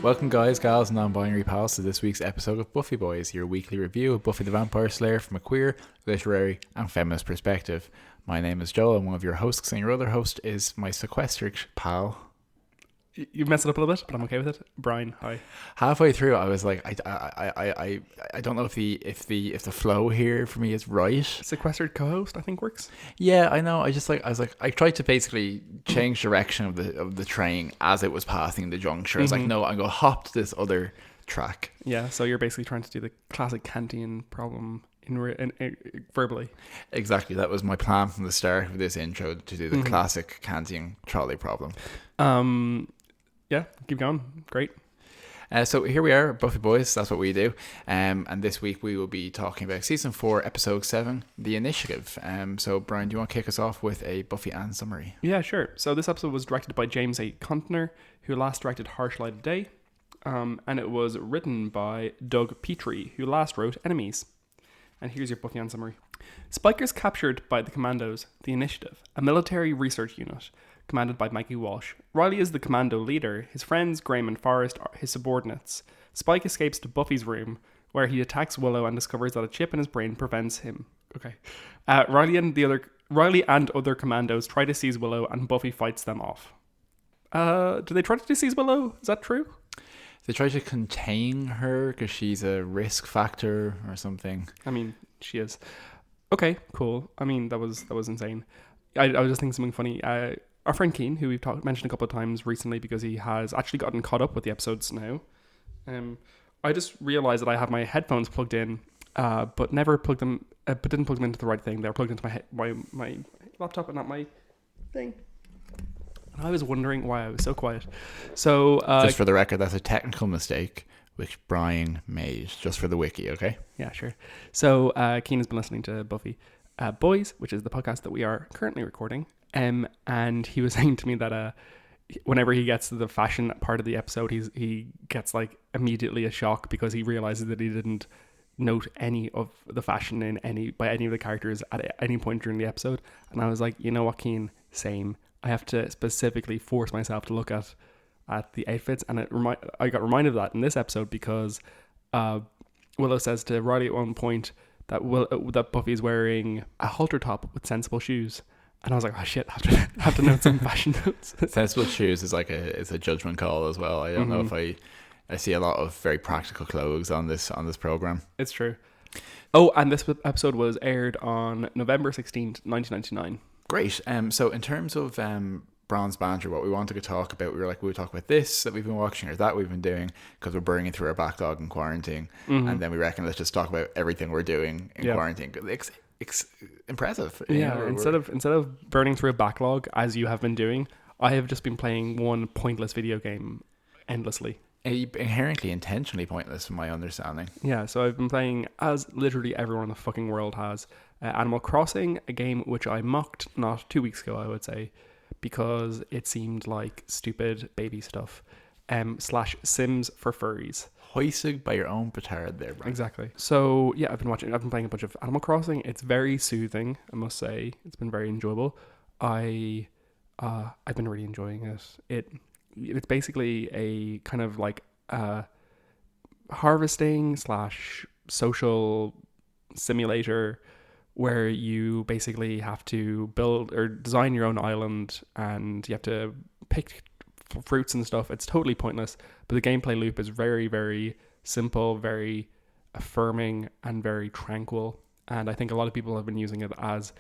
Welcome guys, gals and non-binary pals to this week's episode of Buffy Boys, your weekly review of Buffy the Vampire Slayer from a queer, literary and feminist perspective. My name is Joel, I'm one of your hosts, and your other host is my sequestered pal. You messed it up a little bit, but I'm okay with it. Brian, hi. Halfway through, I was like, I don't know if the flow here for me is right. Sequestered co-host, I think works. Yeah, I know. I tried to basically change direction of the train as it was passing the juncture. I was like, no, I'm gonna hop to this other track. Yeah, so you're basically trying to do the classic Kantian problem in verbally. Exactly, that was my plan from the start of this intro, to do the classic Kantian trolley problem. Yeah, keep going. Great. So here we are, Buffy Boys, that's what we do. And this week we will be talking about Season 4, Episode 7, The Initiative. So Brian, do you want to kick us off with a Buffy Ann summary? Yeah, sure. So this episode was directed by James A. Contner, who last directed Harsh Light of Day. And it was written by Doug Petrie, who last wrote Enemies. And here's your Buffy Ann summary. Spike is captured by the Commandos, the Initiative, a military research unit commanded by Mikey Walsh. Riley is the commando leader. His friends, Graham and Forrest, are his subordinates. Spike escapes to Buffy's room, where he attacks Willow and discovers that a chip in his brain prevents him. Okay. Riley and other commandos try to seize Willow, and Buffy fights them off. Do they try to seize Willow? Is that true? They try to contain her because she's a risk factor or something. I mean, she is. Okay, cool. I mean, that was insane. I was just thinking something funny. Our friend Keen, who we've mentioned a couple of times recently because he has actually gotten caught up with the episodes now. I just realized that I have my headphones plugged in, but never plugged them, but didn't plug them into the right thing. They're plugged into my laptop and not my thing. And I was wondering why I was so quiet. So just for the record, that's a technical mistake which Brian made, just for the wiki, okay? Yeah, sure. So Keen has been listening to Buffy Boys, which is the podcast that we are currently recording. And he was saying to me that whenever he gets to the fashion part of the episode, he gets like immediately a shock because he realizes that he didn't note any of the fashion by any of the characters at any point during the episode. And I was like, you know what, Keen, same. I have to specifically force myself to look at the outfits, and I got reminded of that in this episode because Willow says to Riley at one point that Buffy's wearing a halter top with sensible shoes. And I was like, oh shit, I have to note some fashion notes. Sensible shoes is a judgment call as well. I don't know if I see a lot of very practical clothes on this program. It's true. Oh, and this episode was aired on November 16th, 1999. Great. So in terms of Bronze Banter, what we wanted to talk about, we would talk about this that we've been watching or that we've been doing because we're burning through our backlog in quarantine. And then we reckon let's just talk about everything we're doing in quarantine. It's impressive. Yeah, instead of burning through a backlog as you have been doing, I have just been playing one pointless video game endlessly. Inherently, intentionally pointless from my understanding. Yeah, so I've been playing, as literally everyone in the fucking world has, Animal Crossing, a game which I mocked not 2 weeks ago, I would say, because it seemed like stupid baby stuff. / Sims for furries. Hoisted by your own petard there, Brian. Exactly. So yeah, I've been playing a bunch of Animal Crossing. It's very soothing, I must say. It's been very enjoyable. I've been really enjoying it. It's basically a kind of like harvesting / social simulator where you basically have to build or design your own island, and you have to pick fruits and stuff. It's totally pointless, but the gameplay loop is very, very simple, very affirming, and very tranquil. And I think a lot of people have been using it as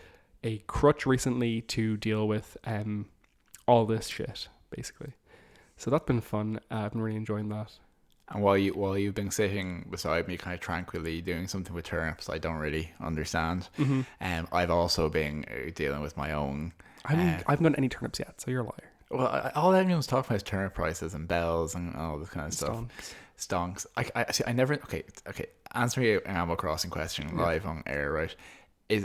a crutch recently to deal with all this shit, basically. So that's been fun. I've been really enjoying that. And while you've been sitting beside me, kind of tranquilly doing something with turnips, I don't really understand. I've also been dealing with my own. I haven't got any turnips yet, so you're a liar. Well, all everyone's talking about is turnip prices and bells and all this kind of stuff. Stonks. I never. Okay. Answer me an Animal Crossing question live on air, right?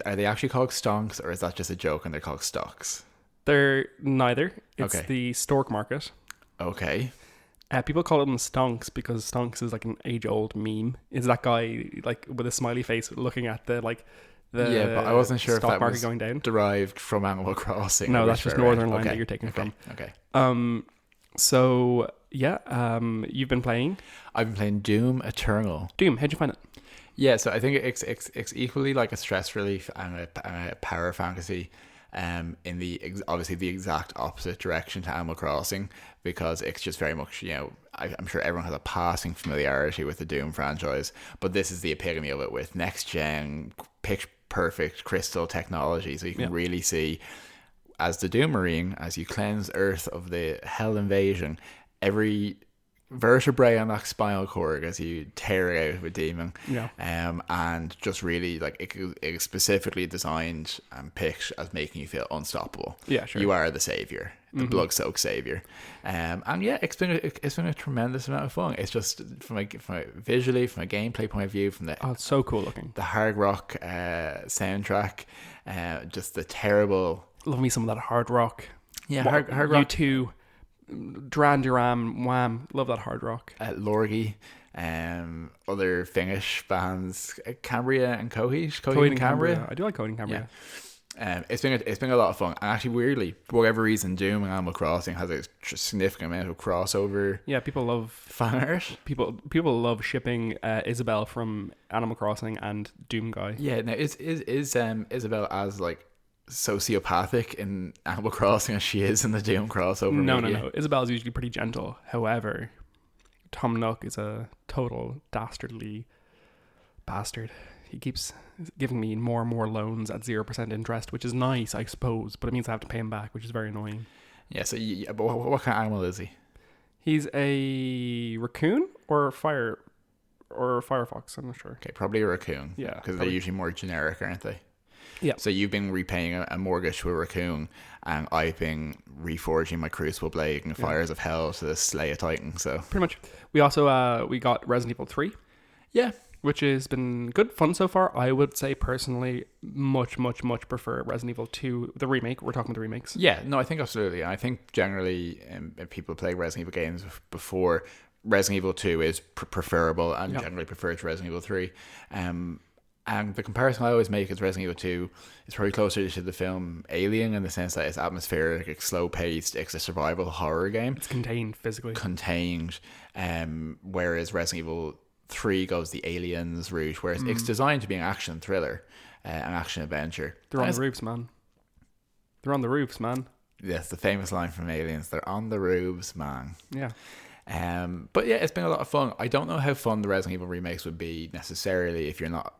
Are they actually called stonks, or is that just a joke and they're called stocks? They're neither. It's the stork market. Okay. People call them stonks because stonks is like an age-old meme. It's that guy like with a smiley face looking at the but I wasn't sure if that was going down. derived from Animal Crossing. No, that's just Northern Line that you're taking from. Okay. So You've been playing I've been playing Doom Eternal. Doom. How'd you find it? Yeah, so I think it's equally like a stress relief and a power fantasy, in obviously the exact opposite direction to Animal Crossing, because it's just very much, I'm sure everyone has a passing familiarity with the Doom franchise, but this is the epitome of it with next gen pitch perfect crystal technology, so you can really see, as the Doom Marine, as you cleanse Earth of the hell invasion, every vertebrae on that spinal cord as you tear it out of a demon. And just really like it is specifically designed and picked as making you feel unstoppable. You are the savior, the blood-soaked savior. And yeah, it's been a tremendous amount of fun. It's just from a visually, from a gameplay point of view, from the it's so cool looking, the hard rock soundtrack, just the terrible, love me some of that hard rock. Hard rock. U2, Duran Duran, Wham, love that hard rock. Lorgy, other Finnish bands, Cambria and Coheed and Cambria. I do like Coheed and Cambria. It's been a lot of fun, and actually weirdly, for whatever reason, Doom and Animal Crossing has a significant amount of crossover. People love fan art. People love shipping Isabel from Animal Crossing and Doom Guy. Now is Isabel as like sociopathic in Animal Crossing as she is in the Doom crossover? No. Isabel is usually pretty gentle. However, Tom Nook is a total dastardly bastard. He keeps giving me more and more loans at 0% interest, which is nice, I suppose, but it means I have to pay him back, which is very annoying. So but what kind of animal is he? He's a raccoon or a firefox, I'm not sure. Okay, probably a raccoon. Yeah, because they're usually more generic, aren't they? Yeah. So you've been repaying a mortgage to a raccoon, and I've been reforging my Crucible blade and Fires of Hell to slay a Titan. So pretty much. We also we got Resident Evil 3. Yeah. Which has been good fun so far. I would say personally much prefer Resident Evil 2, the remake. We're talking about the remakes. Yeah, no, I think absolutely. I think generally if people play Resident Evil games before, Resident Evil 2 is preferable and generally preferred to Resident Evil 3. And the comparison I always make is Resident Evil 2 is probably closer to the film Alien in the sense that it's atmospheric, it's slow-paced, it's a survival horror game. It's contained physically. Whereas Resident Evil 3 goes the aliens route, whereas it's designed to be an action thriller, an action adventure. They're on the roofs, man. Yes, the famous line from Aliens, they're on the roofs, man. Yeah. But yeah, it's been a lot of fun. I don't know how fun the Resident Evil remakes would be necessarily if you're not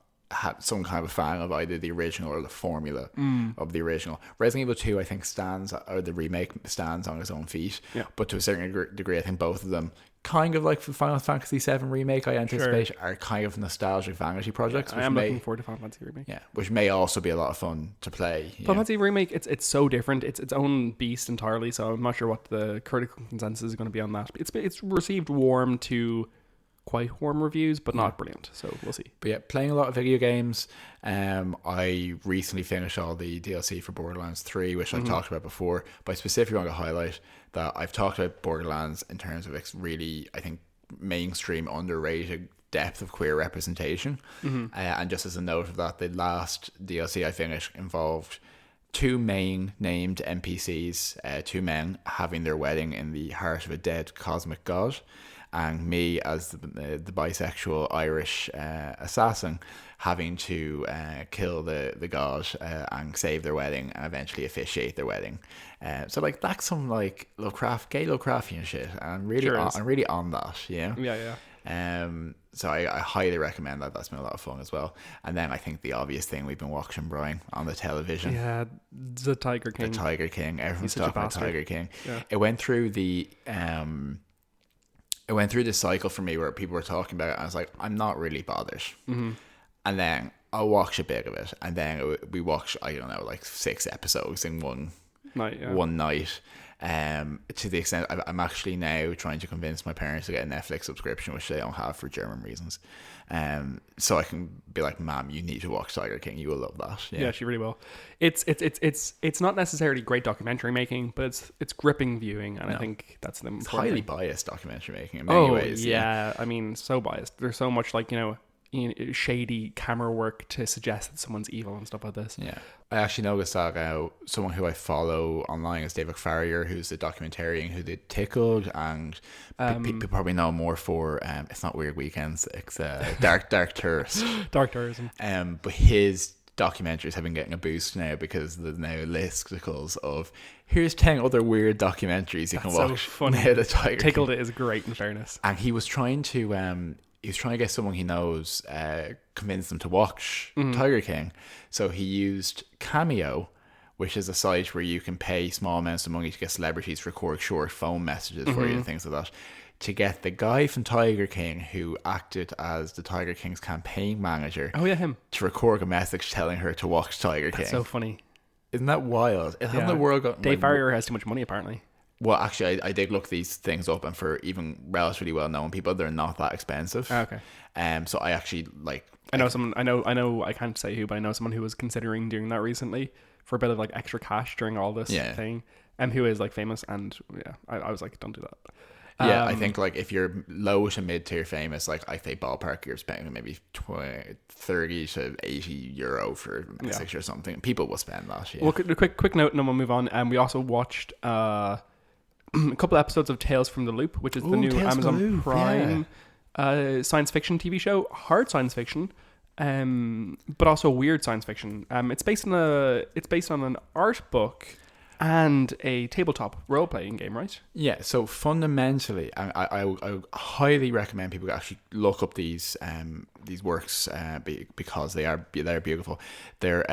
some kind of a fan of either the original or the formula of the original. Resident Evil 2 I think the remake stands on its own feet, but to a certain degree I think both of them, kind of like the Final Fantasy VII remake, I anticipate are kind of nostalgic vanity projects. I am looking forward to Final Fantasy remake. Yeah, which may also be a lot of fun to play. Final Fantasy remake, it's so different. It's its own beast entirely. So I'm not sure what the critical consensus is going to be on that. It's received warm to quite warm reviews, but not brilliant. So we'll see. But yeah, playing a lot of video games. I recently finished all the DLC for Borderlands 3, which I talked about before. But I specifically want to highlight that I've talked about Borderlands in terms of its really, I think, mainstream underrated depth of queer representation. And just as a note of that, the last DLC I finished involved two main named NPCs, two men having their wedding in the heart of a dead cosmic god, and me as the bisexual Irish assassin having to kill the god and save their wedding and eventually officiate their wedding. So like that's some like gay Lovecraftian shit, and I'm really on that, you know? Yeah. So I highly recommend that. That's been a lot of fun as well. And then I think the obvious thing we've been watching, Brian, on the television. Yeah, the Tiger King. The Tiger King. Everyone's talking about Tiger King. Yeah. It went through the cycle for me where people were talking about it, and I was like, I'm not really bothered. And then I'll watch a bit of it, and then we watched, I don't know, like 6 episodes in one night. To the extent I'm actually now trying to convince my parents to get a Netflix subscription, which they don't have for German reasons, so I can be like, Mom, you need to watch Tiger King, you will love that. Yeah, she really will. It's not necessarily great documentary making, but it's gripping viewing, and I think that's the important highly thing. Biased documentary making in many ways. Yeah, I mean, so biased. There's so much, like, you know, shady camera work to suggest that someone's evil and stuff like this. Yeah. I actually noticed that someone who I follow online is David Farrier, who's the documentarian who did Tickled, and people probably know more for it's not Weird Weekends, it's Dark Tourist. Dark Tourism. But his documentaries have been getting a boost now because there's now listicles of here's 10 other weird documentaries you can watch. So funny. Now the Tiger Tickled King. It is great, in fairness. And he was trying to get someone he knows convince them to watch Tiger King. So he used Cameo, which is a site where you can pay small amounts of money to get celebrities to record short phone messages for you and things like that, to get the guy from Tiger King who acted as the Tiger King's campaign manager. Oh yeah, him. To record a message telling her to watch Tiger King. That's so funny. Isn't that wild? Hasn't the world got... Dave Farrier has too much money, apparently. Well, actually, I did look these things up, and for even relatively well-known people, they're not that expensive. Oh, okay. So I actually I know someone. I know. I can't say who, but I know someone who was considering doing that recently for a bit of like extra cash during all this thing, and who is like famous. And yeah, I was like, don't do that. Yeah, I think like if you're low to mid tier famous, like I say ballpark, you're spending maybe 30 to €80 for a message or something. People will spend that. Yeah. Well, a quick note, and then we'll move on. We also watched a couple episodes of Tales from the Loop, which is the new Tales from the Amazon Loop, Prime science fiction TV show. Hard science fiction, but also weird science fiction. It's based on an art book and a tabletop role-playing game, right? Yeah, so fundamentally, I highly recommend people actually look up these works because they're beautiful. They're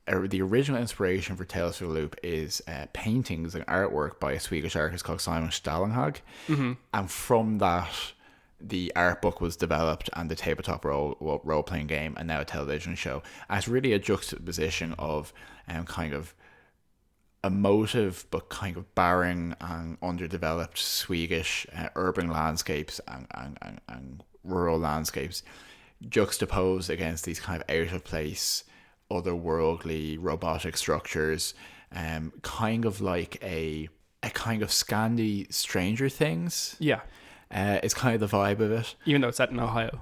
the original inspiration for Tales from the Loop is paintings and artwork by a Swedish artist called Simon Stallenhag, and from that, the art book was developed and the tabletop role-playing game, and now a television show. And it's really a juxtaposition of kind of emotive but kind of barren and underdeveloped Swedish urban landscapes and rural landscapes juxtaposed against these kind of out of place, otherworldly robotic structures, kind of like a kind of Scandi Stranger Things. Yeah, it's kind of the vibe of it, even though it's set in Ohio.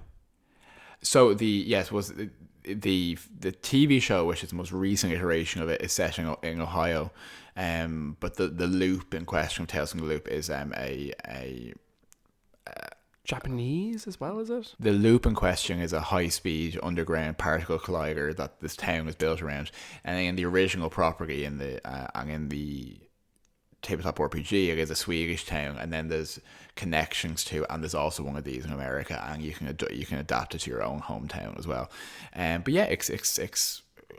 So the TV show, which is the most recent iteration of it, is set in Ohio, but the loop in question of Tales from the Loop is a Japanese as well, is it? The loop in question is a high-speed underground particle collider that this town is built around, and in the original property in the tabletop RPG, it is a Swedish town, and then there's connections to, and there's also one of these in America, and you can adapt it to your own hometown as well. But yeah, it's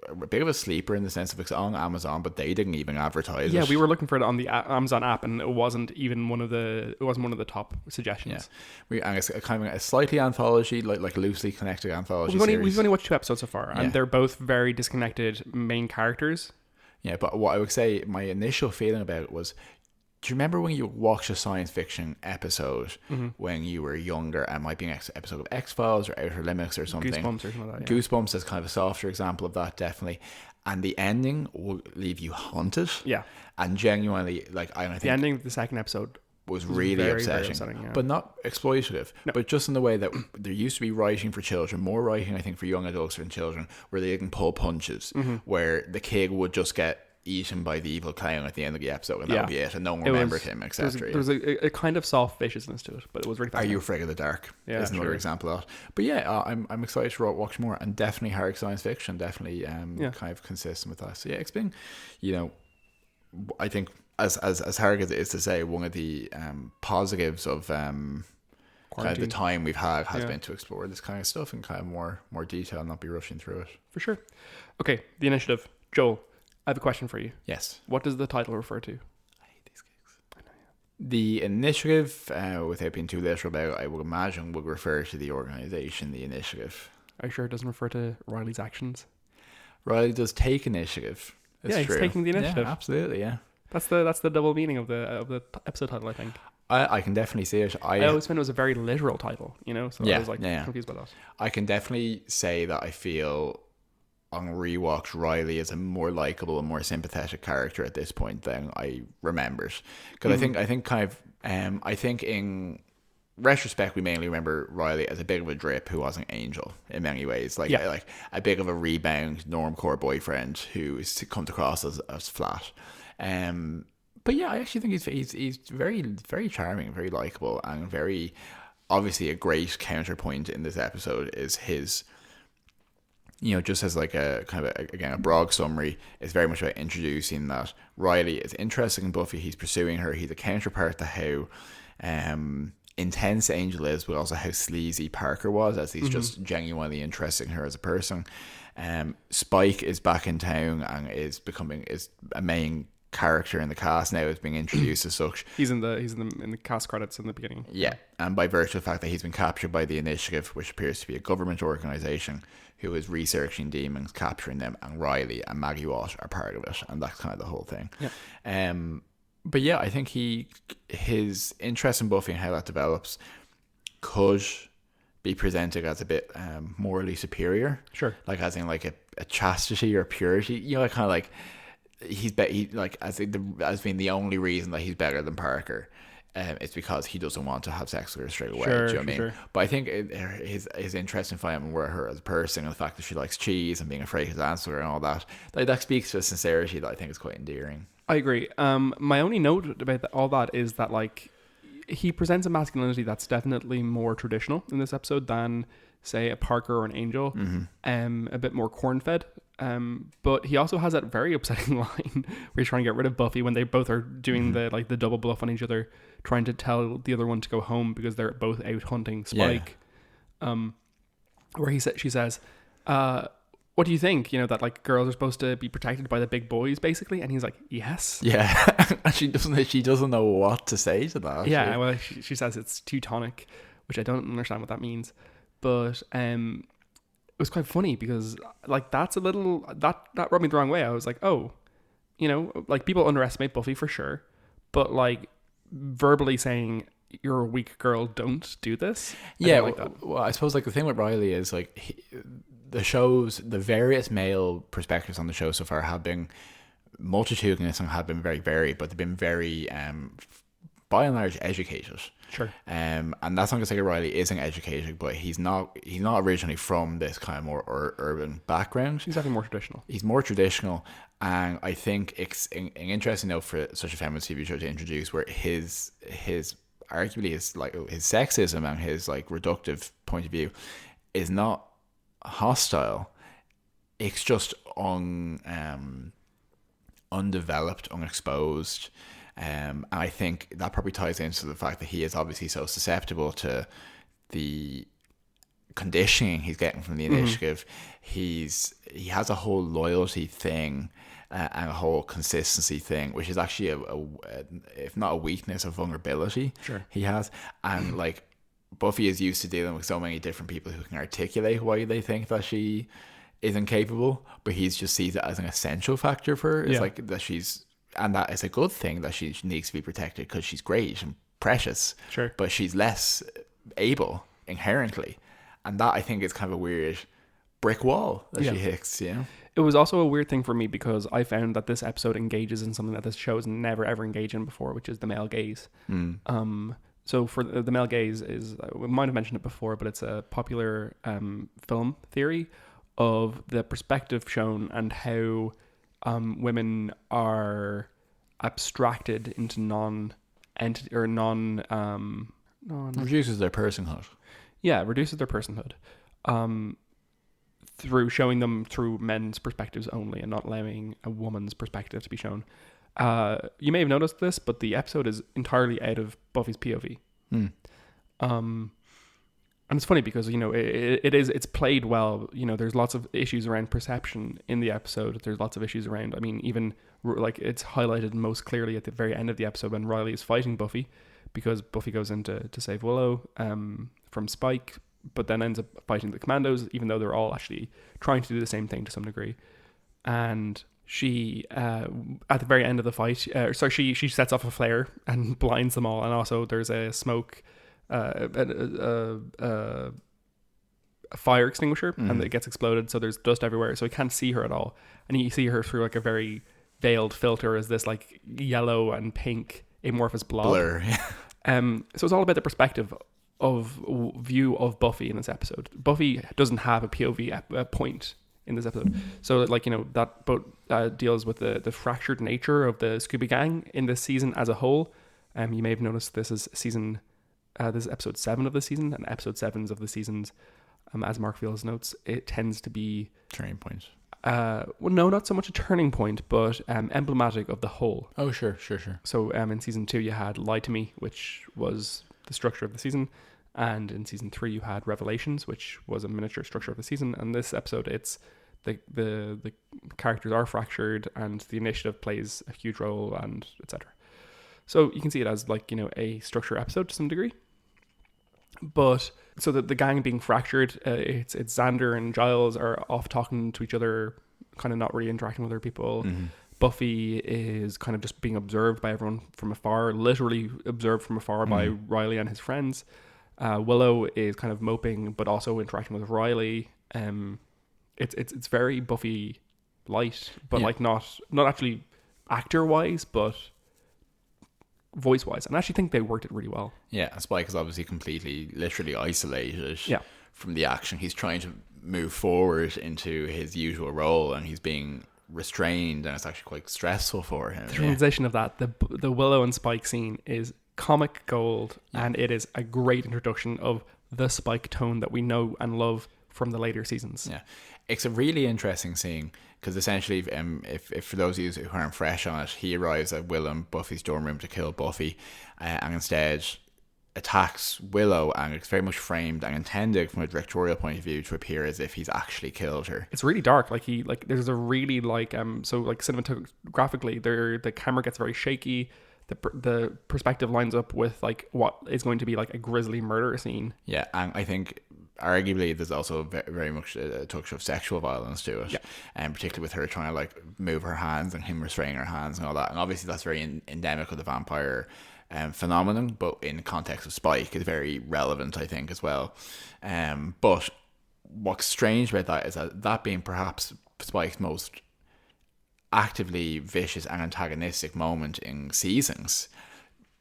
a bit of a sleeper in the sense of it's on Amazon, but they didn't even advertise it. Yeah, we were looking for it on the Amazon app, and it wasn't one of the top suggestions. Yeah, and it's kind of a slightly anthology, like loosely connected anthology series. We've only watched 2 episodes so far, and they're both very disconnected main characters. Yeah, but what I would say, my initial feeling about it was, do you remember when you watched a science fiction episode when you were younger, and might be an episode of X-Files or Outer Limits or something? Goosebumps or something like that. Goosebumps is kind of a softer example of that, definitely. And the ending will leave you haunted. Yeah. And genuinely, I think the ending of the second episode was really very, upsetting. very upsetting, but not exploitative. No. But just in the way that there used to be writing for children, more writing I think for young adults and children, where they can pull punches, where the kid would just get eaten by the evil clown at the end of the episode, and that would be it, and no one remembered him, etc. There was a kind of soft viciousness to it, but it was really fascinating. Are You Afraid of the Dark? Yeah, is another example of that. But yeah, I'm excited to watch more, and definitely hard science fiction, definitely kind of consistent with that. So yeah, it's been, I think as hard as it is to say, one of the positives of kind of the time we've had has been to explore this kind of stuff in kind of more detail and not be rushing through it. For sure. Okay, the initiative. Joel, I have a question for you. Yes. What does the title refer to? I hate these gigs. I know, yeah. The initiative, without being too literal about it, I would imagine would refer to the organisation, the initiative. Are you sure it doesn't refer to Riley's actions? Riley does take initiative. It's he's taking the initiative. Yeah, absolutely, yeah. That's the double meaning of the episode title, I think. I can definitely see it. I always found it was a very literal title, so I was confused by that. I can definitely say that I feel on rewatch, Riley is a more likable and more sympathetic character at this point than I remembered. Because I think in retrospect, we mainly remember Riley as a bit of a drip who was an angel in many ways, like a bit of a rebound normcore boyfriend who is comes across as flat. But yeah, I actually think he's very, very charming, very likable, and very obviously a great counterpoint in this episode is his, just as like a kind of a broad summary, is very much about introducing that Riley is interested in Buffy, he's pursuing her, he's a counterpart to how intense Angel is, but also how sleazy Parker was, as he's just genuinely interested in her as a person. Spike is back in town and is a main character in the cast now, is being introduced as such. He's in the cast credits in the beginning. Yeah, and by virtue of the fact that he's been captured by the Initiative, which appears to be a government organization who is researching demons, capturing them, and Riley and Maggie Walsh are part of it, and that's kind of the whole thing. Yeah. But yeah, I think his interest in Buffy and how that develops could be presented as a bit morally superior. Sure. Like as in like a chastity or purity. Kind of like he like as being the only reason that he's better than Parker. It's because he doesn't want to have sex with her straight away. Sure, do you know what I mean? sure. But I think his interest in finding her as a person, and the fact that she likes cheese and being afraid to dance with her and all that, that speaks to a sincerity that I think is quite endearing. I agree. My only note about all that is that like he presents a masculinity that's definitely more traditional in this episode than say a Parker or an Angel. A bit more corn-fed. But he also has that very upsetting line where he's trying to get rid of Buffy when they both are doing the double bluff on each other, trying to tell the other one to go home because they're both out hunting Spike. Where she says, what do you think? That like girls are supposed to be protected by the big boys, basically. And he's like, yes. Yeah. And she doesn't know what to say to that. Yeah. Well, she says it's Teutonic, which I don't understand what that means. But it was quite funny because like that's a little that rubbed me the wrong way. I was like, oh, like people underestimate Buffy for sure, but like verbally saying you're a weak girl, don't do this. Yeah, like that. Well, I suppose like the thing with Riley is like the various male perspectives on the show so far have been multitudinous and have been very varied, but they've been very by and large educated. Sure. And that's not to say Riley isn't educated, but he's not originally from this kind of more urban background. He's definitely more traditional. He's more traditional, and I think it's an interesting note for such a feminist TV show to introduce, where his arguably his sexism and his like reductive point of view is not hostile. It's just undeveloped, unexposed. And I think that probably ties into the fact that he is obviously so susceptible to the conditioning he's getting from the Initiative. He has a whole loyalty thing and a whole consistency thing, which is actually a if not a weakness, a vulnerability. Sure. He has. And like Buffy is used to dealing with so many different people who can articulate why they think that she is incapable, but he just sees it as an essential factor for her. It's like that and that is a good thing, that she needs to be protected because she's great and precious. Sure. But she's less able inherently. And that I think is kind of a weird brick wall that she hits, It was also a weird thing for me because I found that this episode engages in something that this show has never ever engaged in before, which is the male gaze. So for the male gaze is, we might have mentioned it before, but it's a popular film theory of the perspective shown and how women are abstracted into non-entity or reduces their personhood. Yeah, reduces their personhood. Through showing them through men's perspectives only and not allowing a woman's perspective to be shown. You may have noticed this, but the episode is entirely out of Buffy's POV. And it's funny because, it's played well. There's lots of issues around perception in the episode. There's lots of issues around, even like it's highlighted most clearly at the very end of the episode when Riley is fighting Buffy because Buffy goes in to save Willow from Spike, but then ends up fighting the commandos, even though they're all actually trying to do the same thing to some degree. And she, at the very end of the fight, she sets off a flare and blinds them all. And also there's a smoke, a fire extinguisher, and it gets exploded, so there's dust everywhere, so I can't see her at all. And you see her through like a very veiled filter as this like yellow and pink amorphous blob. Blur. So it's all about the perspective view of Buffy in this episode. Buffy doesn't have a POV point in this episode, so like, you know, that both deals with the fractured nature of the Scooby Gang in this season as a whole. You may have noticed this is this is episode 7 of the season, and episode 7s of the seasons, as Mark Fields notes, it tends to be turning point. Well, no, not so much a turning point, but emblematic of the whole. Oh, sure. So in season 2 you had Lie to Me, which was the structure of the season, and in season 3 you had Revelations, which was a miniature structure of the season. And this episode, it's the characters are fractured, and the initiative plays a huge role, and etc. So you can see it as, like, you know, a structure episode to some degree. But so the gang being fractured, it's Xander and Giles are off talking to each other, kind of not really interacting with other people. Mm-hmm. Buffy is kind of just being observed by everyone from afar, literally observed from afar by Riley and his friends. Willow is kind of moping, but also interacting with Riley. It's very Buffy light, but like not actually actor wise, but voice wise. And I actually think they worked it really well. Yeah, Spike is obviously completely, literally isolated from the action. He's trying to move forward into his usual role, and he's being restrained, and it's actually quite stressful for him. The transition of that, the Willow and Spike scene is comic gold, and it is a great introduction of the Spike tone that we know and love from the later seasons. Yeah, it's a really interesting scene, because essentially, if for those of you who aren't fresh on it, he arrives at Willow and Buffy's dorm room to kill Buffy, and instead attacks Willow, and it's very much framed and intended from a directorial point of view to appear as if he's actually killed her. It's really dark. There's a really cinematographically, the camera gets very shaky. The perspective lines up with like what is going to be like a grisly murder scene. Yeah, and I think arguably there's also very much a touch of sexual violence to it, and particularly with her trying to like move her hands and him restraining her hands and all that. And obviously that's very endemic of the vampire phenomenon, but in the context of Spike is very relevant, I think, as well. But what's strange about that is that being perhaps Spike's most actively vicious and antagonistic moment in seasons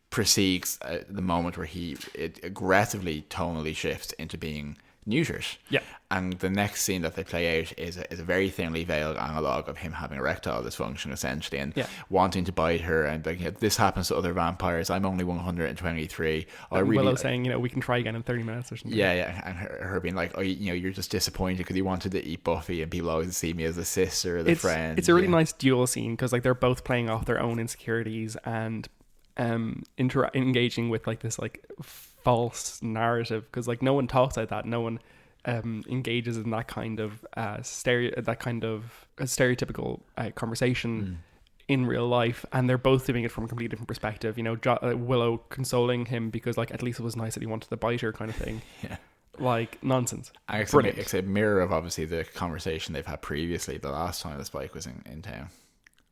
precedes the moment where it aggressively tonally shifts into being neutered. Yeah. And the next scene that they play out is a very thinly veiled analogue of him having erectile dysfunction, essentially, and wanting to bite her, and like, you know, this happens to other vampires, I'm only 123. And Willow saying, you know, we can try again in 30 minutes or something. Yeah, and her being like, oh, you know, you're just disappointed because you wanted to eat Buffy, and people always see me as a sister or the friend. It's a really nice dual scene, because like they're both playing off their own insecurities and engaging with like this like false narrative, because like no one talks like that, no one engages in that kind of stereotypical conversation in real life, and they're both doing it from a completely different perspective. You know, Willow consoling him because like at least it was nice that he wanted to bite her, kind of thing. Yeah, like nonsense. It's a mirror of obviously the conversation they've had previously the last time the Spike was in town.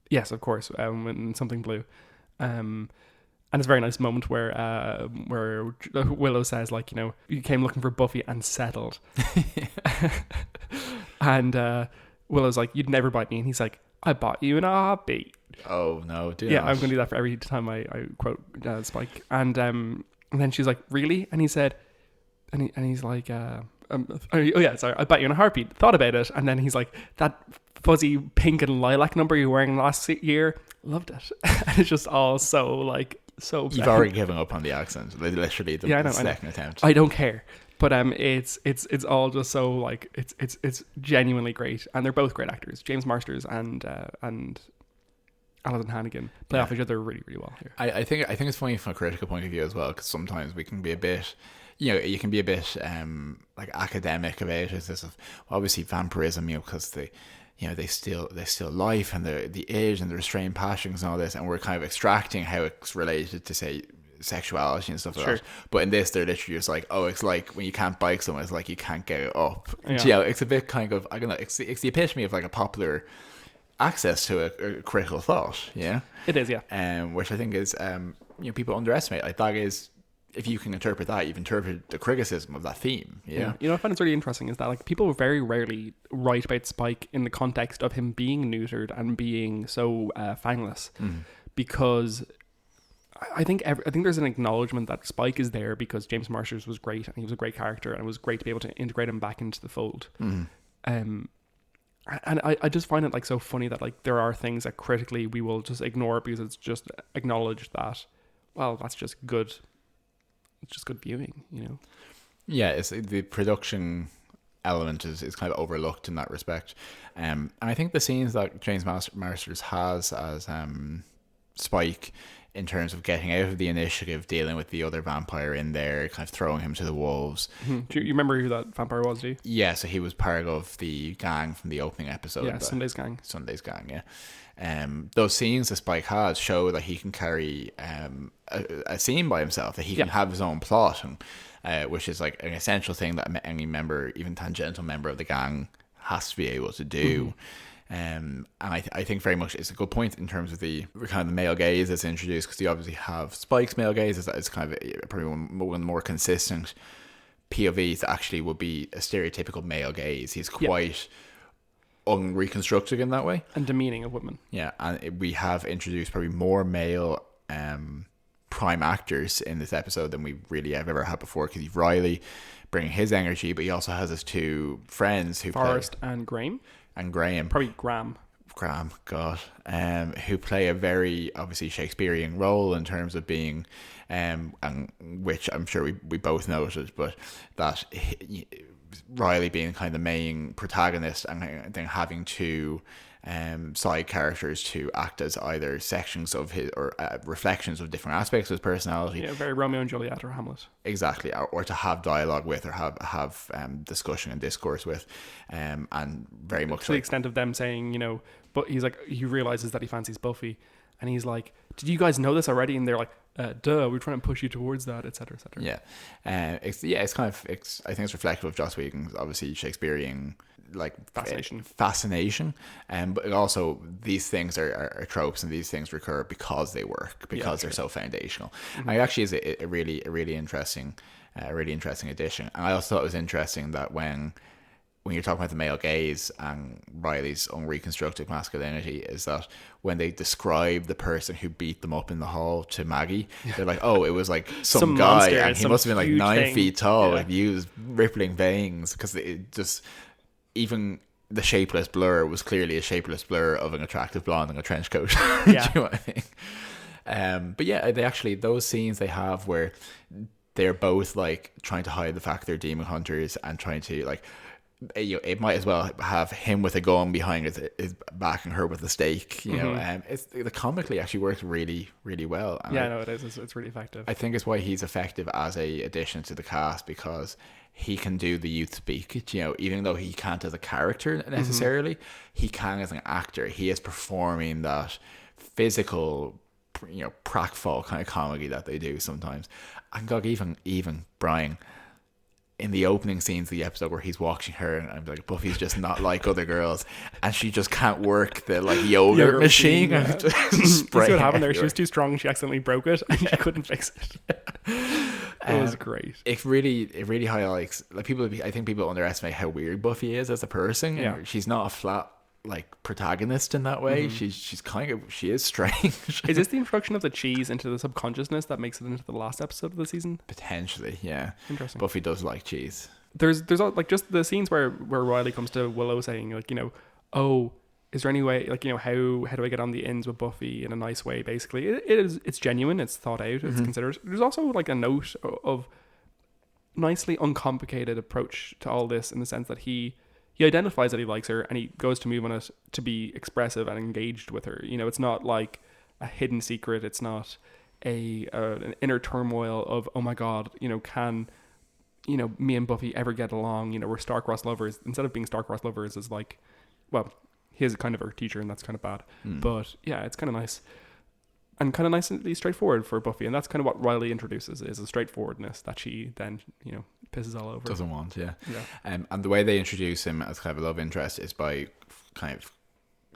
Yes, of course, when Something Blue. And it's a very nice moment where Willow says, like, you know, you came looking for Buffy and settled. And Willow's like, you'd never bite me. And he's like, I bought you in a heartbeat. Oh, no, I'm going to do that for every time I quote Spike. And then she's like, really? And he said, and he's like, I bought you in a heartbeat. Thought about it. And then he's like, that fuzzy pink and lilac number you were wearing last year, loved it. And it's just all so like, so you've already given up on the accent, literally the second attempt. I don't care, but it's all just so like it's genuinely great, and they're both great actors. James Marsters and Alison Hannigan play off each other really, really well here. I think it's funny from a critical point of view as well, because sometimes we can be a bit, you know, you can be a bit like academic about it. It's just, obviously vampirism, you know, because they steal life and the age and the restrained passions and all this, and we're kind of extracting how it's related to, say, sexuality and stuff like that. But in this, they're literally just like, oh, it's like when you can't bike someone, it's like you can't get it up. Yeah, you know, it's a bit kind of, I don't know, it's the epitome of like a popular access to a critical thought. Yeah, it is. Yeah, which I think is you know, people underestimate. Like, that is, if you can interpret that, you've interpreted the criticism of that theme. Yeah. You know, I find it's really interesting is that like people very rarely write about Spike in the context of him being neutered and being so fangless, because I think there's an acknowledgement that Spike is there because James Marsters was great and he was a great character, and it was great to be able to integrate him back into the fold. And I just find it like so funny that like there are things that critically we will just ignore because it's just acknowledged that, well, that's just good. It's just good viewing, you know. Yeah, it's the production element is kind of overlooked in that respect, and I think the scenes that James Marsters has as Spike, in terms of getting out of the initiative, dealing with the other vampire in there, kind of throwing him to the wolves. Do you remember who that vampire was? Do you? Yeah, so he was part of the gang from the opening episode. Yeah, Sunday's gang. Yeah. Those scenes that Spike has show that he can carry a scene by himself, that he can have his own plot, and which is like an essential thing that any member, even tangential member of the gang, has to be able to do. And I think very much it's a good point in terms of the kind of the male gaze that's introduced, because you obviously have Spike's male gaze is kind of probably one of the more consistent POVs that actually would be a stereotypical male gaze. He's quite unreconstructive in that way, and demeaning of women. Yeah, and we have introduced probably more male prime actors in this episode than we really have ever had before, because you've Riley bringing his energy, but he also has his two friends who Forrest and Graham. Probably Graham, God, who play a very obviously Shakespearean role in terms of being, and which I'm sure we both noted, but that Riley being kind of the main protagonist and then having two side characters to act as either sections of his or reflections of different aspects of his personality. Yeah, very Romeo and Juliet or Hamlet. Exactly, or to have dialogue with, or have discussion and discourse with, and very much to the extent of them saying, you know, but he's like, he realizes that he fancies Buffy, and he's like, did you guys know this already? And they're like, duh, we're trying to push you towards that, etc., etc. Yeah, it's kind of, I think it's reflective of Joss Whedon's obviously Shakespearean like fascination, but also these things are tropes, and these things recur because they work, because they're so foundational. And it actually is a really interesting addition. And I also thought it was interesting that when you're talking about the male gaze and Riley's unreconstructed masculinity, is that when they describe the person who beat them up in the hall to Maggie, they're like, oh, it was like some guy, monster, and he must have been like 9 feet tall, like used rippling veins, because it just, even the shapeless blur was clearly a shapeless blur of an attractive blonde in a trench coat. Do you know what I mean? But yeah, they actually, those scenes they have where they're both like trying to hide the fact they're demon hunters and trying to like, you know, it might as well have him with a gun behind his back and her with a stake, you know. It's the comically actually works really well, and it is, it's really effective. I think it's why he's effective as a addition to the cast, because he can do the youth speak, you know, even though he can't as a character necessarily, he can as an actor. He is performing that physical, you know, pratfall kind of comedy that they do sometimes. And God, even Brian, in the opening scenes of the episode where he's watching her, and I'm like, Buffy's just not like other girls, and she just can't work the like yogurt machine. Yeah. That's what happened there. She was too strong, and she accidentally broke it, and she couldn't fix it. It was great. It really highlights, like, I think people underestimate how weird Buffy is as a person. Yeah. She's not a flat like protagonist in that way. She is strange. Is this the introduction of the cheese into the subconsciousness that makes it into the last episode of the season? Potentially, yeah. Interesting. Buffy does like cheese. There's like just the scenes where Riley comes to Willow saying, like, you know, oh, is there any way, like, you know, how do I get on the ends with Buffy in a nice way? Basically, it's genuine, it's thought out, it's considered. There's also like a note of nicely uncomplicated approach to all this, in the sense that he identifies that he likes her, and he goes to move on it to be expressive and engaged with her. You know, it's not like a hidden secret. It's not an inner turmoil of, oh my God, you know, can, you know, me and Buffy ever get along? You know, we're star-crossed lovers. Instead of being star-crossed lovers, is like, well, he is kind of her teacher, and that's kind of bad. But yeah, it's kind of nice. And kind of nicely straightforward for Buffy. And that's kind of what Riley introduces, is a straightforwardness that she then, you know, pisses all over. Doesn't want, yeah. And the way they introduce him as kind of a love interest is by kind of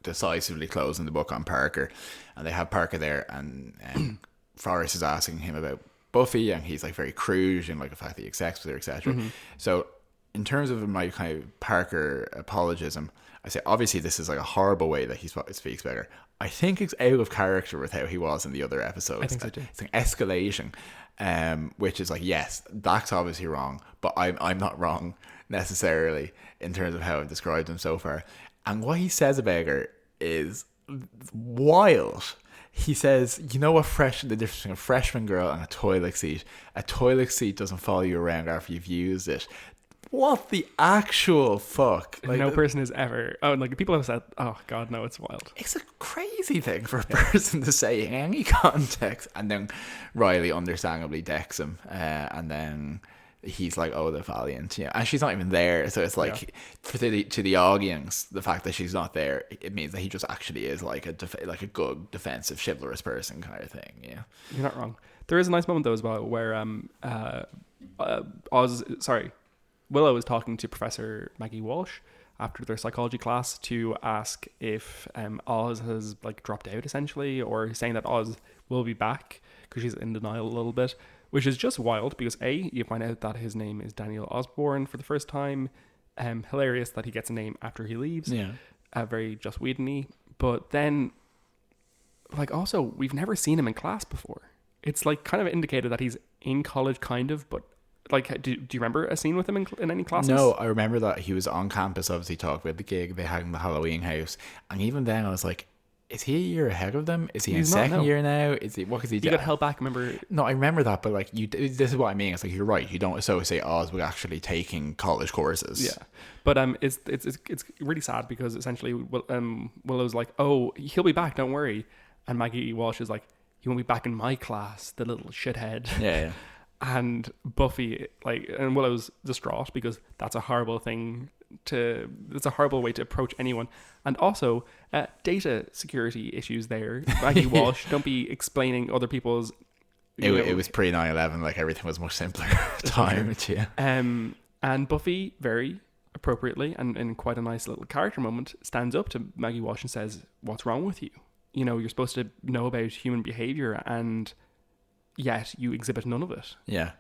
decisively closing the book on Parker. And they have Parker there, and Forrest is asking him about Buffy, and he's like very crude and like the fact that he accepts with her, etc. So in terms of my kind of Parker apologism, I say, obviously this is like a horrible way that he speaks Beggar. I think it's out of character with how he was in the other episodes. I think so too. It's an escalation, which is like, yes, that's obviously wrong, but I'm not wrong necessarily in terms of how I've described him so far. And what he says about Beggar is wild. He says, you know what the difference between a freshman girl and a toilet seat? A toilet seat doesn't follow you around after you've used it. What the actual fuck? Like, no person has ever... Oh, like people have said, oh God, no, it's wild. It's a crazy thing for a person to say in any context. And then Riley understandably decks him. And then he's like, oh, the Valiant. Yeah. And she's not even there. So it's like, to the audience, the fact that she's not there, it means that he just actually is like a good, defensive, chivalrous person kind of thing. Yeah. You're not wrong. There is a nice moment though as well where Willow is talking to Professor Maggie Walsh after their psychology class to ask if Oz has like dropped out essentially, or saying that Oz will be back because she's in denial a little bit, which is just wild because you find out that his name is Daniel Osborne for the first time. Hilarious that he gets a name after he leaves. Yeah. Very Joss Whedon-y. But then, like, also we've never seen him in class before. It's like kind of indicated that he's in college, kind of, but. Like, do you remember a scene with him in any classes? No, I remember that he was on campus, obviously talked about the gig they had in the Halloween house. And even then I was like, is he a year ahead of them? Is he in second year now? What is he doing? He got held back, remember? No, I remember that, but like, this is what I mean. It's like, you're right. You don't associate Oz with actually taking college courses. Yeah. But it's really sad because essentially Willow's like, oh, he'll be back, don't worry. And Maggie Walsh is like, he won't be back in my class, the little shithead. Yeah. And Buffy, and Willow's distraught because that's a horrible thing it's a horrible way to approach anyone. And also, data security issues there. Maggie Walsh, don't be explaining other people's... It was pre 9/11, like everything was much simpler at the time. Yeah. And Buffy, very appropriately, and in quite a nice little character moment, stands up to Maggie Walsh and says, what's wrong with you? You know, you're supposed to know about human behavior and... yet you exhibit none of it. Yeah.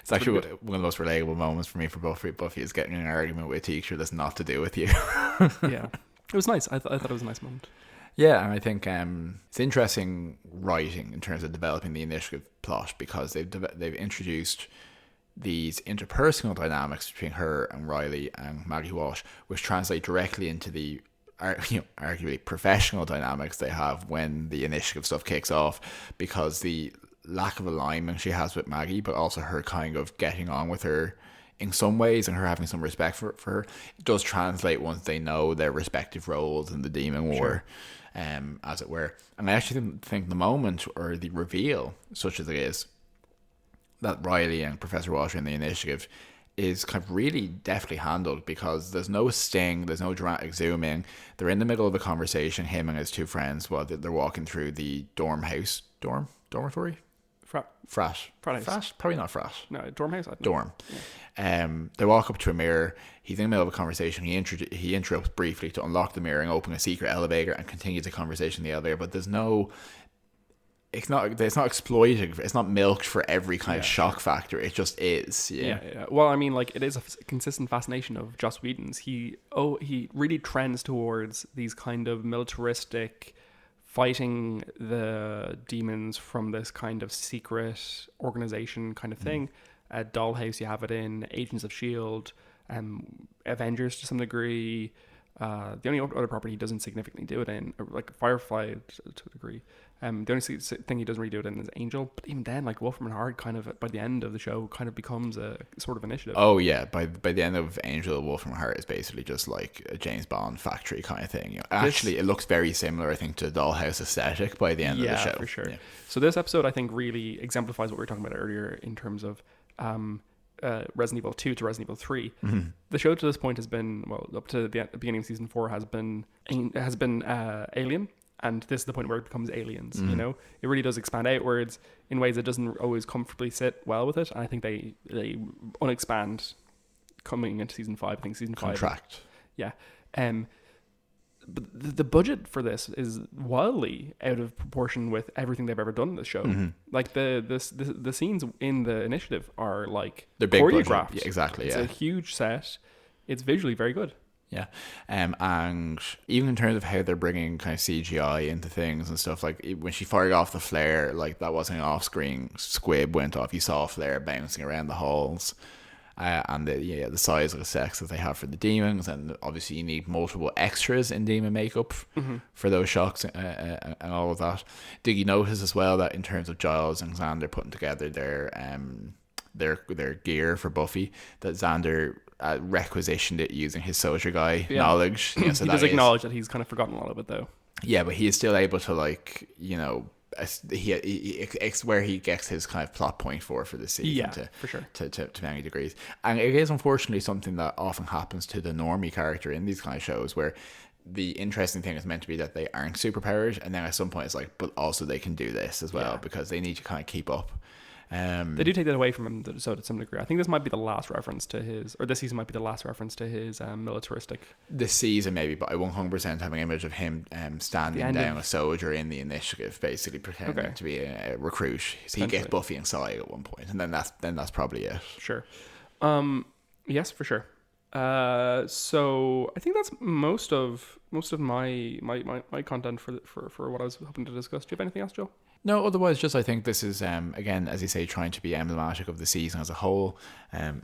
It's actually one of the most relatable moments for me for Buffy. Buffy is getting in an argument with a teacher that's not to do with you. Yeah. It was nice. I thought it was a nice moment. Yeah, and I think it's interesting writing in terms of developing the initiative plot because they've introduced these interpersonal dynamics between her and Riley and Maggie Walsh, which translate directly into the arguably professional dynamics they have when the initiative stuff kicks off, because the lack of alignment she has with Maggie, but also her kind of getting on with her in some ways and her having some respect for her, it does translate once they know their respective roles in the Demon War, as it were. And I actually think the moment or the reveal, such as it is, that Riley and Professor Walsh are in the initiative is kind of really deftly handled because there's no sting, there's no dramatic zooming. They're in the middle of a conversation, him and his two friends, while they're walking through the dormitory? Frat. Probably not frat. No, dorm house. Dorm. Yeah. They walk up to a mirror. He's in the middle of a conversation. He interrupts briefly to unlock the mirror and open a secret elevator and continues the conversation in the elevator. But there's no. It's not exploited. It's not milked for every kind of shock factor. It just is. Yeah. Well, I mean, like, it is a consistent fascination of Joss Whedon's. He really trends towards these kind of militaristic, fighting the demons from this kind of secret organization kind of thing. Dollhouse, you have it in Agents of S.H.I.E.L.D., Avengers to some degree. The only other property he doesn't significantly do it in, like Firefly to a degree. The only thing he doesn't really do it in is Angel. But even then, like, Wolfram and Hart kind of, by the end of the show, kind of becomes a sort of initiative. Oh, yeah. By the end of Angel, Wolfram and Hart is basically just like a James Bond factory kind of thing. Actually, it looks very similar, I think, to Dollhouse aesthetic by the end of the show. Yeah, for sure. Yeah. So this episode, I think, really exemplifies what we were talking about earlier in terms of Resident Evil 2 to Resident Evil 3. Mm-hmm. The show to this point has been, well, up to the beginning of season 4 has been Alien, and this is the point where it becomes Aliens. Mm-hmm. You know, it really does expand outwards in ways that doesn't always comfortably sit well with it. And I think they unexpand coming into season 5. I think season 5 contract. Yeah. But the budget for this is wildly out of proportion with everything they've ever done in this show. Mm-hmm. Like the scenes in the initiative are like, they're big choreographed. Yeah, exactly. It's a huge set. It's visually very good. Yeah. And even in terms of how they're bringing kind of CGI into things and stuff, like when she fired off the flare, like that wasn't an off-screen squib went off. You saw a flare bouncing around the halls. And the size of the sets that they have for the demons, and obviously you need multiple extras in demon makeup for those shots and all of that. Did you notice as well that in terms of Giles and Xander putting together their gear for Buffy, that Xander requisitioned it using his soldier guy knowledge? You know, so he does acknowledge that he's kind of forgotten a lot of it though. Yeah, but he is still able to, like, you know, it's where he gets his kind of plot point for the season, for sure, to many degrees. And it is unfortunately something that often happens to the normie character in these kind of shows, where the interesting thing is meant to be that they aren't superpowered, and then at some point it's like, but also they can do this as well, because they need to kind of keep up. They do take that away from him, so to some degree. I think this might be the last reference to his, or this season might be the last reference to his militaristic. This season maybe, but I 100% have an image of him standing down a soldier in the initiative, basically pretending to be a recruit. So he gets Buffy inside at one point, and then that's probably it. Sure. Yes, for sure. So I think that's most of my content for what I was hoping to discuss. Do you have anything else, Joe? No, otherwise, just I think this is, again, as you say, trying to be emblematic of the season as a whole,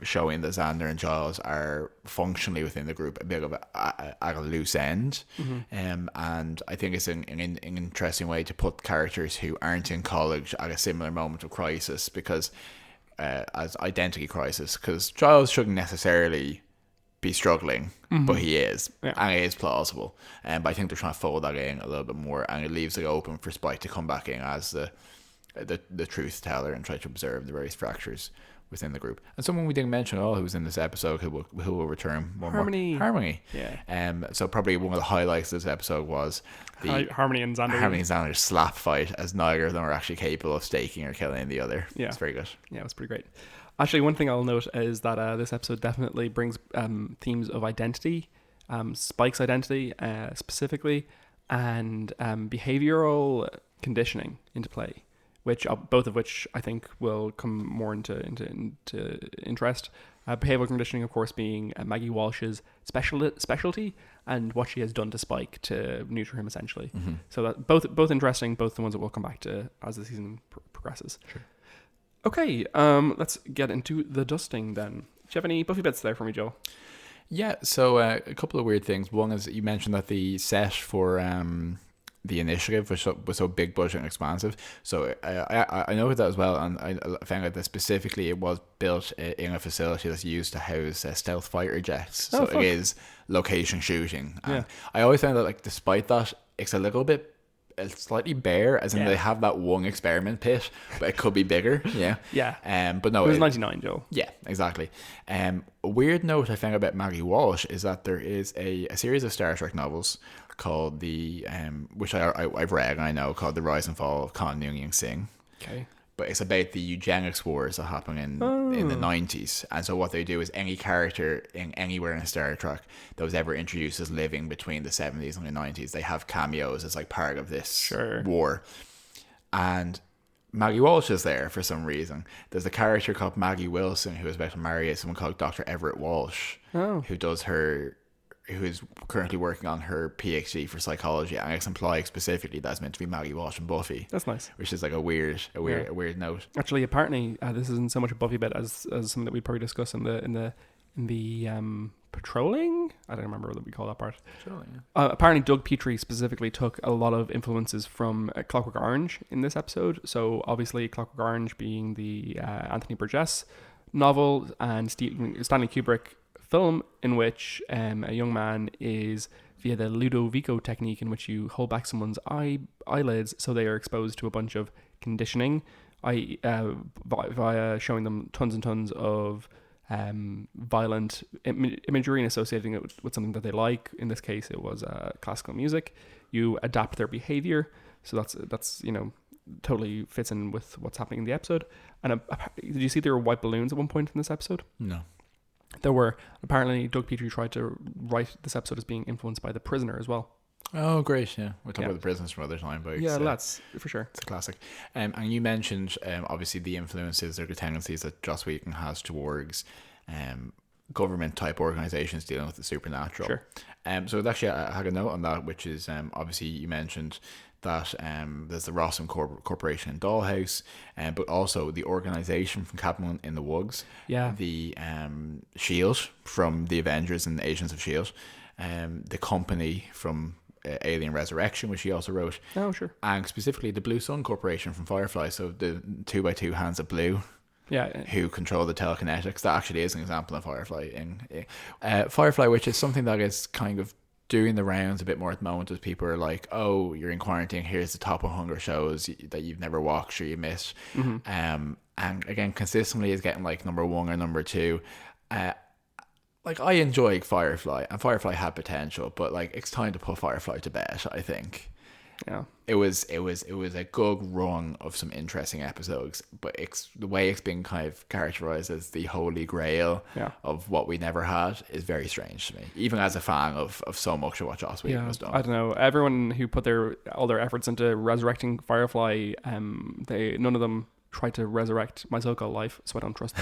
showing that Xander and Giles are functionally within the group a bit of a loose end. And I think it's an interesting way to put characters who aren't in college at a similar moment of crisis, because as identity crisis, because Giles shouldn't necessarily be struggling, but he is, and it is plausible. But I think they're trying to fold that in a little bit more, and it leaves it open for Spike to come back in as the truth teller and try to observe the various fractures within the group. And someone we didn't mention at all who was in this episode who will return Harmony. Yeah. So probably one of the highlights of this episode was the Harmony and Xander slap fight, as neither of them are actually capable of staking or killing the other. Yeah, it's very good. Yeah, it was pretty great. Actually, one thing I'll note is that this episode definitely brings themes of identity, Spike's identity specifically, and behavioral conditioning into play, which both of which I think will come more into interest. Behavioral conditioning, of course, being Maggie Walsh's specialty, and what she has done to Spike to neuter him, essentially. So that both interesting, both the ones that we'll come back to as the season progresses. Sure. Okay, let's get into the dusting then. Do you have any Buffy bits there for me, Joe? Yeah, so a couple of weird things. One is you mentioned that the set for the initiative was so big budget and expansive. So I noted that as well, and I found out that specifically it was built in a facility that's used to house stealth fighter jets. So it is location shooting. And I always found that, like, despite that, it's a little bit slightly bare, as in they have that one experiment pit, but it could be bigger. But no, it was 99, Joe. Yeah, exactly. A weird note I found about Maggie Walsh is that there is a series of Star Trek novels called which I've read and I know, called The Rise and Fall of Khan Noonien Singh. Okay. But it's about the eugenics wars that happen in the 90s. And so what they do is any character anywhere in Star Trek that was ever introduced as living between the 70s and the 90s, they have cameos as like part of this war. And Maggie Walsh is there for some reason. There's a character called Maggie Wilson who is about to marry someone called Dr. Everett Walsh, who is currently working on her PhD for psychology, and it's implied specifically that's meant to be Maggie Walsh and Buffy. That's nice. Which is like a weird note. Actually, apparently, this isn't so much a Buffy bit as something that we'd probably discuss in the patrolling. I don't remember what we call that part. Patrolling. Apparently, Doug Petrie specifically took a lot of influences from Clockwork Orange in this episode. So obviously, Clockwork Orange being the Anthony Burgess novel, and Stanley Kubrick film, in which a young man is, via the Ludovico technique, in which you hold back someone's eyelids so they are exposed to a bunch of conditioning, via showing them tons and tons of violent imagery and associating it with something that they like. In this case, it was classical music. You adapt their behavior, so that's totally fits in with what's happening in the episode. And did you see there were white balloons at one point in this episode? No. There were. Apparently, Doug Petrie tried to write this episode as being influenced by The Prisoner as well. Oh, great, yeah. We'll talk about The Prisoners from other time, but that's for sure. It's a classic. And you mentioned, obviously, the influences or the tendencies that Joss Whedon has towards government type organizations dealing with the supernatural. Sure. So actually I had a note on that, which is obviously you mentioned that there's the Rossum Corporation in Dollhouse, but also the organization from Cabin in the Woods, the Shield from the Avengers and Agents of Shield, the company from Alien Resurrection, which he also wrote. Oh, sure. And specifically the Blue Sun Corporation from Firefly, so the 2x2 hands of blue. Yeah. Who control the telekinetics. That actually is an example of Firefly. Firefly, which is something that is kind of doing the rounds a bit more at the moment, as people are like, oh, you're in quarantine, here's the top 100 shows that you've never watched or you missed. And again, consistently is getting like number 1 or number 2. Like, I enjoy Firefly, and Firefly had potential, but like it's time to put Firefly to bed, I think. Yeah, it was a good run of some interesting episodes, but it's the way it's been kind of characterized as the holy grail of what we never had is very strange to me, even as a fan of so much of what Joss Whedon has done. I don't know, everyone who put all their efforts into resurrecting Firefly, none of them tried to resurrect my so-called life, so I don't trust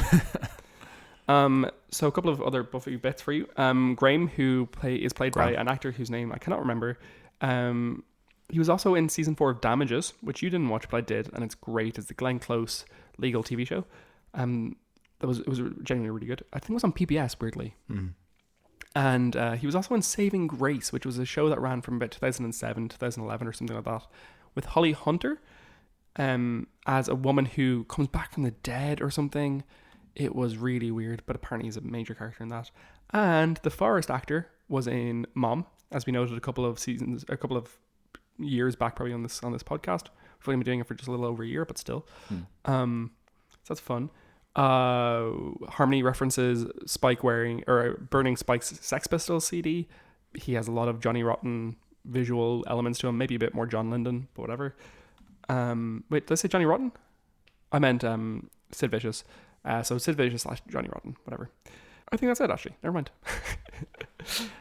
them. So a couple of other Buffy bits for you. Graham, who is played by an actor whose name I cannot remember. He was also in season 4 of Damages, which you didn't watch, but I did, and it's great. It's the Glenn Close legal TV show. It was genuinely really good. I think it was on PBS, weirdly. And he was also in Saving Grace, which was a show that ran from about 2007, 2011 or something like that, with Holly Hunter as a woman who comes back from the dead or something. It was really weird, but apparently he's a major character in that. And the Forrest actor was in Mom, as we noted a couple of years back, probably on this podcast. We've only been doing it for just a little over a year, but still. So that's fun. Harmony references Spike burning Spike's Sex Pistols CD. He has a lot of Johnny Rotten visual elements to him, maybe a bit more John Lyndon, but whatever. Wait, did I say Johnny Rotten? I meant Sid Vicious. So Sid Vicious / Johnny Rotten, whatever. I think that's it, actually. Never mind.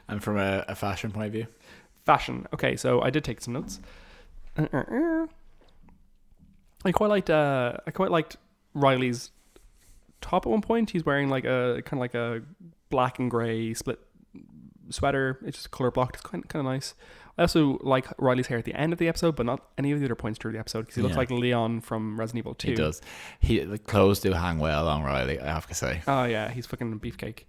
And from a fashion point of view? Fashion. Okay, so I did take some notes. I quite liked Riley's top at one point. He's wearing like a kind of like a black and grey split sweater. It's just color blocked. It's kind of nice. I also like Riley's hair at the end of the episode, but not any of the other points through the episode, because he looks like Leon from Resident Evil 2. He does. The clothes do hang well on Riley, I have to say. Oh yeah, he's fucking beefcake.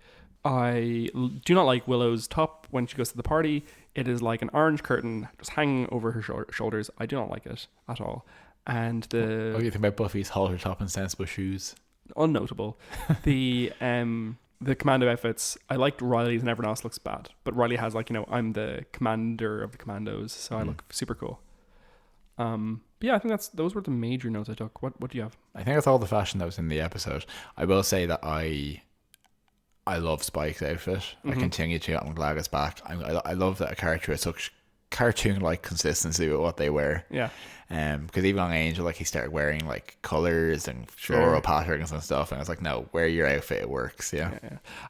I do not like Willow's top when she goes to the party. It is like an orange curtain just hanging over her shoulders. I do not like it at all. And what do you think about Buffy's halter top and sensible shoes? Unnotable. The commando outfits, I liked Riley's and everyone else looks bad. But Riley has like, I'm the commander of the commandos, so I look super cool. But yeah, I think those were the major notes I took. What do you have? I think that's all the fashion that was in the episode. I will say that I love Spike's outfit. I continue to. I'm glad it's back. I love that a character has such cartoon-like consistency with what they wear. Yeah. Because even on Angel, like, he started wearing like colors and floral patterns and stuff, and I was like, no, wear your outfit, it works. Yeah.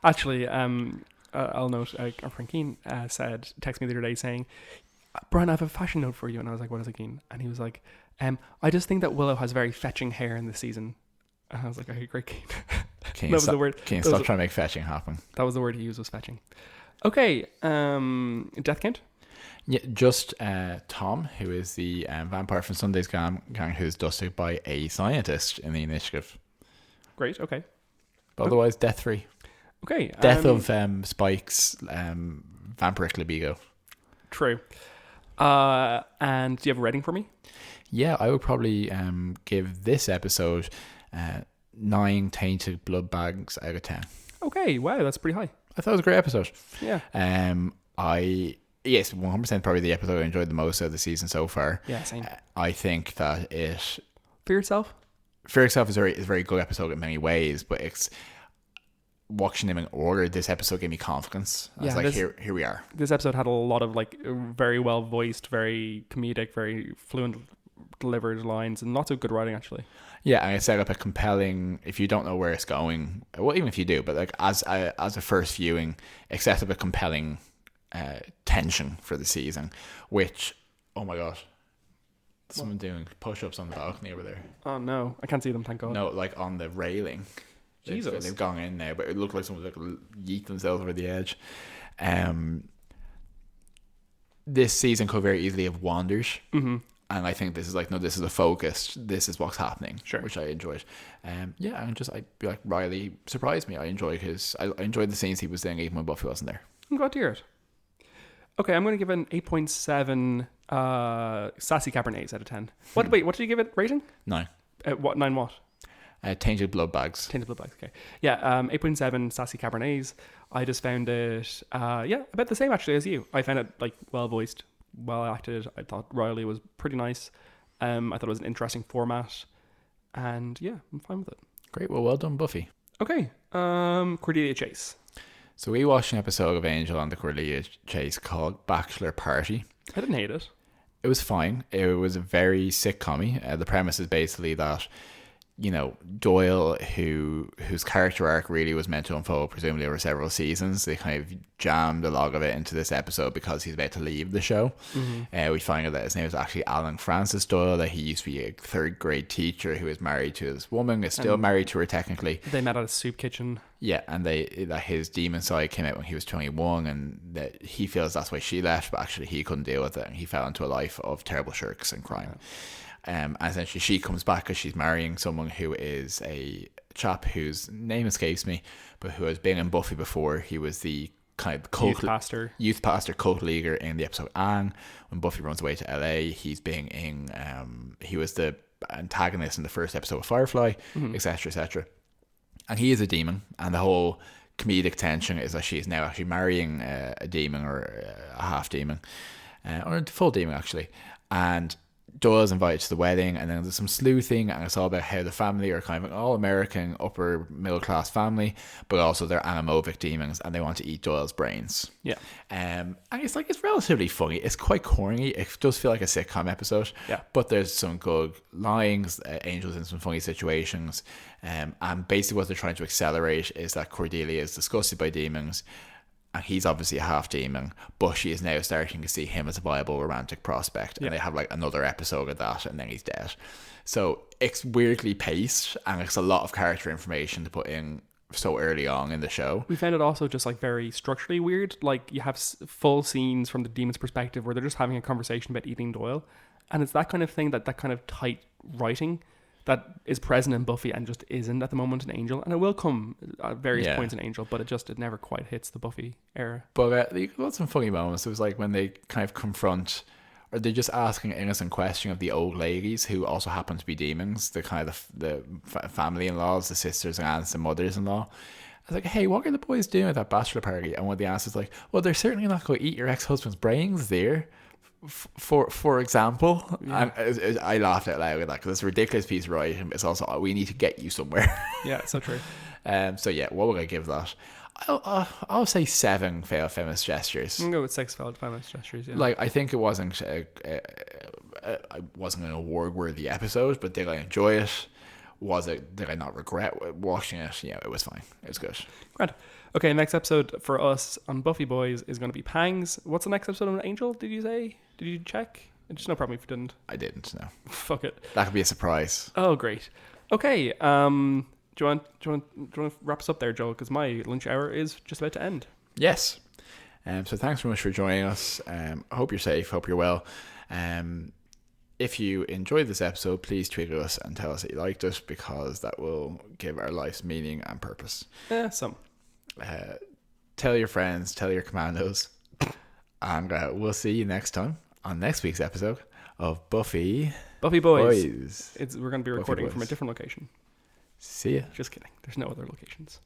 Actually, I'll note, our friend Keen texted me the other day saying, Brian, I have a fashion note for you. And I was like, what is it, Keen? And he was like, I just think that Willow has very fetching hair in this season. And I was like, okay, great, Keen. That was the word. Keen, stop trying to make fetching happen. That was the word he used, was fetching. Okay, death count? Yeah, just Tom, who is the vampire from Sunday's gang, who's dusted by a scientist in the initiative. Great, okay. But otherwise, death-free. Okay. Death of Spike's vampiric libido. True. And do you have a rating for me? Yeah, I would probably give this episode 9 tainted blood bags out of 10. Okay, wow, that's pretty high. I thought it was a great episode. Yeah. Yes, 100% probably the episode I enjoyed the most of the season so far. Yeah, same. I think that it... Fear Itself is a very good episode in many ways, but it's... Watching them in order, this episode gave me confidence. I was like, here we are. This episode had a lot of like very well voiced, very comedic, very fluent delivered lines, and lots of good writing actually. Yeah, and it set up a compelling, if you don't know where it's going, well, even if you do, but like as a first viewing, it sets up a compelling tension for the season, which, oh my god, someone doing push-ups on the balcony over there. Oh no, I can't see them, thank god. No, like on the railing. Jesus. They've gone in now, but it looked like someone was like yeet themselves over the edge. This season could very easily have wandered. Mm-hmm. And I think this is like, no, this is a focus. This is what's happening. Sure. Which I enjoyed. Yeah, and I feel like Riley surprised me. I enjoyed the scenes he was doing even when Buffy wasn't there. I'm glad to hear it. Okay, I'm going to give it an 8.7 sassy Cabernets out of 10. What did you give it rating? 9. 9 what? Tainted blood bags. Tainted blood bags, okay. Yeah, 8.7 sassy Cabernets. I just found it, about the same actually as you. I found it like well voiced, well acted. I thought Riley was pretty nice. I thought it was an interesting format. And yeah, I'm fine with it. Great, well done, Buffy. Okay, Cordelia Chase. So we watched an episode of Angel on the Cordelia Chase called Bachelor Party. I didn't hate it. It was fine. It was a very sitcom-y. The premise is basically that, you know, Doyle, whose character arc really was meant to unfold presumably over several seasons, they kind of jammed a lot of it into this episode because he's about to leave the show. Mm-hmm. We find out that his name is actually Alan Francis Doyle, that he used to be a third grade teacher who is married to his woman, is still married to her technically. They met at a soup kitchen. Yeah, and that his demon side came out when he was 21, and that he feels that's why she left, but actually he couldn't deal with it, and he fell into a life of terrible shirks and crime. Yeah. And essentially she comes back because she's marrying someone who is a chap whose name escapes me, but who has been in Buffy before. He was the kind of youth pastor, cult leader in the episode Ang. When Buffy runs away to LA, he's being in he was the antagonist in the first episode of Firefly, etc., etc. And he is a demon, and the whole comedic tension is that she is now actually marrying a demon, or a half demon, or a full demon actually. And Doyle's invited to the wedding, and then there's some sleuthing, and it's all about how the family are kind of an all-American upper middle class family, but also they're Anamovic demons, and they want to eat Doyle's brains. Yeah. And it's relatively funny. It's quite corny. It does feel like a sitcom episode. Yeah. But there's some good lines. Angel's in some funny situations. And basically what they're trying to accelerate is that Cordelia is disgusted by demons, and he's obviously a half demon, but she is now starting to see him as a viable romantic prospect. And they have like another episode of that, and then he's dead. So it's weirdly paced, and it's a lot of character information to put in so early on in the show. We found it also just like very structurally weird. Like you have full scenes from the demon's perspective where they're just having a conversation about eating Doyle. And it's that kind of thing, that kind of tight writing that is present in Buffy and just isn't at the moment in Angel, and it will come at various points in Angel, but it never quite hits the Buffy era. But you got some funny moments. It was like when they kind of confront, or they're just asking an innocent question of the old ladies who also happen to be demons, the kind of the family-in-laws, the sisters and aunts and mothers-in-law. I was like, hey, what are the boys doing at that bachelor party? And one of the aunts is like, well, they're certainly not going to eat your ex-husband's brains there. For example, and I laughed out loud at that because it's a ridiculous piece of writing, but it's also, we need to get you somewhere. Yeah, so true. So yeah, what would I give that? I'll say 7 failed feminist gestures. I'm going to go with 6 failed feminist gestures. Yeah. Like, I think it wasn't wasn't an award worthy episode, but did I enjoy it? Did I not regret watching it? Yeah, it was fine. It was good. Great. Okay, next episode for us on Buffy Boys is going to be Pangs. What's the next episode on Angel, did you say? Did you check? Just no problem if you didn't. I didn't, no. Fuck it. That could be a surprise. Oh, great. Okay, do you want to wrap us up there, Joel? Because my lunch hour is just about to end. Yes. So thanks very much for joining us. I hope you're safe. Hope you're well. If you enjoyed this episode, please tweet at us and tell us that you liked it, because that will give our lives meaning and purpose. Some. Tell your friends, tell your commandos, and we'll see you next time on next week's episode of Buffy Boys. We're going to be recording from a different location. See ya. Just kidding. There's no other locations.